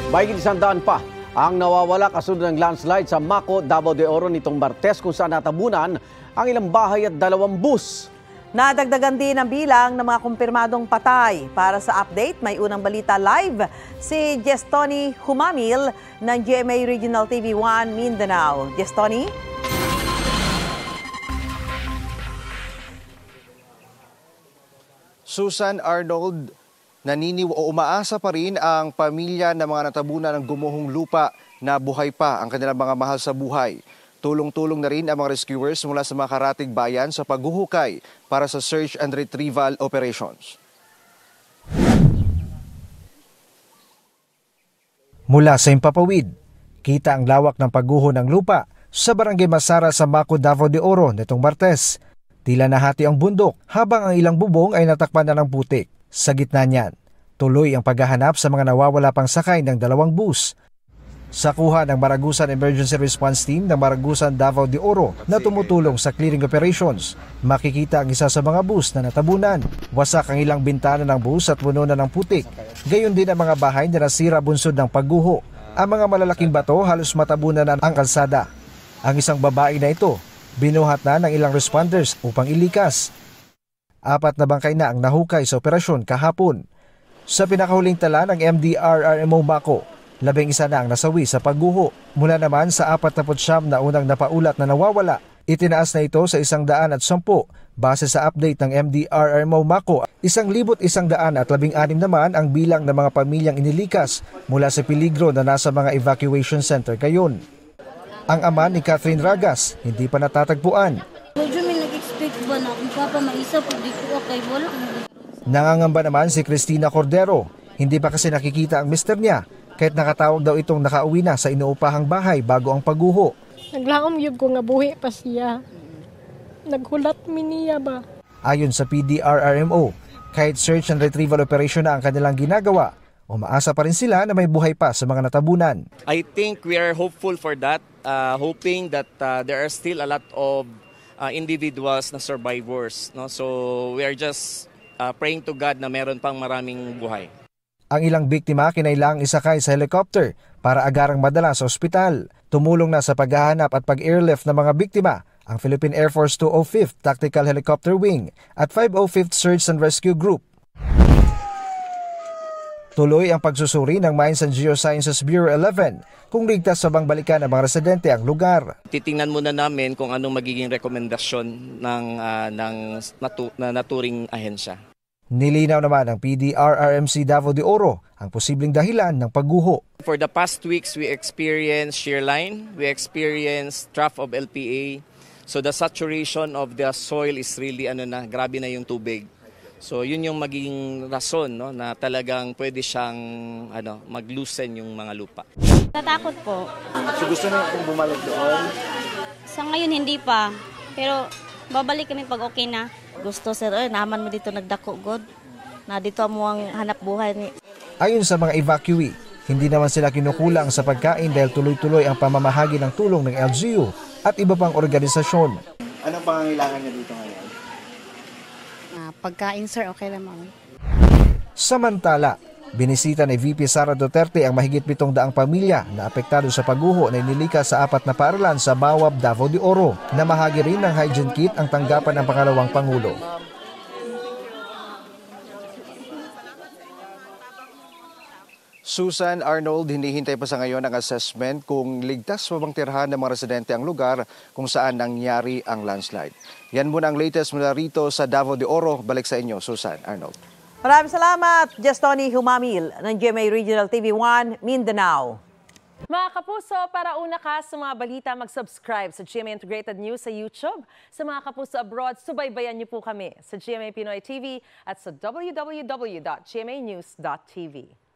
Mahigit 100 pa ang nawawala kasunod ng landslide sa Maco, Davao de Oro nitong Martes kung saan natabunan ang ilang bahay at 2 bus. Nadagdagan din ang bilang ng mga kumpirmadong patay. Para sa update, may unang balita live si Jestoni Humamil ng GMA Regional TV 1 Mindanao. Jestoni? Susan Arnold, umaasa pa rin ang pamilya ng mga natabunan ng gumuhong lupa na buhay pa ang kanilang mga mahal sa buhay. Tulong-tulong na rin ang mga rescuers mula sa mga karatig bayan sa paghuhukay para sa search and retrieval operations. Mula sa Impapawid, kita ang lawak ng pagguho ng lupa sa Barangay Masara sa Maco, Davao de Oro nitong Martes. Tila nahati ang bundok habang ang ilang bubong ay natakpan na ng putik. Sa gitna niyan, tuloy ang paghahanap sa mga nawawala pang sakay ng 2 bus. Sa kuha ng Maragusan Emergency Response Team ng Maragusan, Davao de Oro na tumutulong sa clearing operations, makikita ang isa sa mga bus na natabunan. Wasak ang ilang bintana ng bus at puno na ng putik. Gayon din ang mga bahay na nasira bunsod ng pagguho. Ang mga malalaking bato halos matabunan na ang kalsada. Ang isang babae na ito, binuhat na ng ilang responders upang ilikas. 4 na bangkay na ang nahukay sa operasyon kahapon. Sa pinakahuling tala ng MDRRMO Maco, 11 na ang nasawi sa pagguho. Mula naman sa 49 na unang napaulat na nawawala, itinaas na ito sa 110 base sa update ng MDRRMO Maco. 1,116 naman ang bilang ng mga pamilyang inilikas mula sa peligro na nasa mga evacuation center ngayon. Ang ama ni Catherine Ragas hindi pa natatagpuan. Medyo may nag-expect ba na kung papa maisa po di ko kay wala. Nangangamba naman si Cristina Cordero. Hindi pa kasi nakikita ang mister niya kahit nakatawag daw itong nakauwi na sa inuupahang bahay bago ang pagguho. Naglaom yun ko nga buhi pa siya. Naghulat mi niya ba? Ayon sa PDRRMO, kahit search and retrieval operation na ang kanilang ginagawa, umaasa pa rin sila na may buhay pa sa mga natabunan. I think we are hopeful for that, hoping that there are still a lot of individuals na survivors. No? So we are just praying to God na meron pang maraming buhay. Ang ilang biktima kinailangang isakay sa helicopter para agarang madala sa ospital. Tumulong na sa paghahanap at pag-airlift ng mga biktima ang Philippine Air Force 205th Tactical Helicopter Wing at 505th Search and Rescue Group. Tuloy ang pagsusuri ng Mines and Geosciences Bureau 11 kung ligtas sa bang balikan ng mga residente ang lugar. Titingnan muna namin kung anong magiging rekomendasyon ng naturing ahensya. Nilinaw naman ng PDRRMC Davao de Oro ang posibleng dahilan ng pagguho. For the past weeks, we experienced shear line, we experienced trough of LPA. So the saturation of the soil is really grabe na yung tubig. So yun yung magiging rason, no, na talagang pwede siyang mag-loosen yung mga lupa. Tatakot po. So gusto niyo kung bumalik doon? Sa ngayon hindi pa. Pero babalik kami pag okay na. Gusto sir, naman mo dito nagdako god. Na dito mo ang hanap buhay ni. Ayon sa mga evacuee, hindi naman sila kinukulang sa pagkain dahil tuloy-tuloy ang pamamahagi ng tulong ng LGU at iba pang organisasyon. Anong pangangailangan niyo dito ngayon? Pagkain sir, okay lang mami. Samantala, binisita ni VP Sara Duterte ang mahigit 700 pamilya na apektado sa pagguho na inilikas sa 4 na paaralan sa Bawab, Davao de Oro. Namahagi rin ng hygiene kit ang tanggapan ng pangalawang Pangulo. Susan Arnold, hinihintay pa sa ngayon ang assessment kung ligtas pa bang tirhan ng mga residente ang lugar kung saan nangyari ang landslide. Yan muna ang latest mula rito sa Davao de Oro. Balik sa inyo, Susan Arnold. Maraming salamat, Jestoni Humamil ng GMA Regional TV 1 Mindanao. Mga kapuso, para una ka sa mga balita, mag-subscribe sa GMA Integrated News sa YouTube. Sa mga kapuso abroad, subaybayan niyo po kami sa GMA Pinoy TV at sa www.gmanews.tv.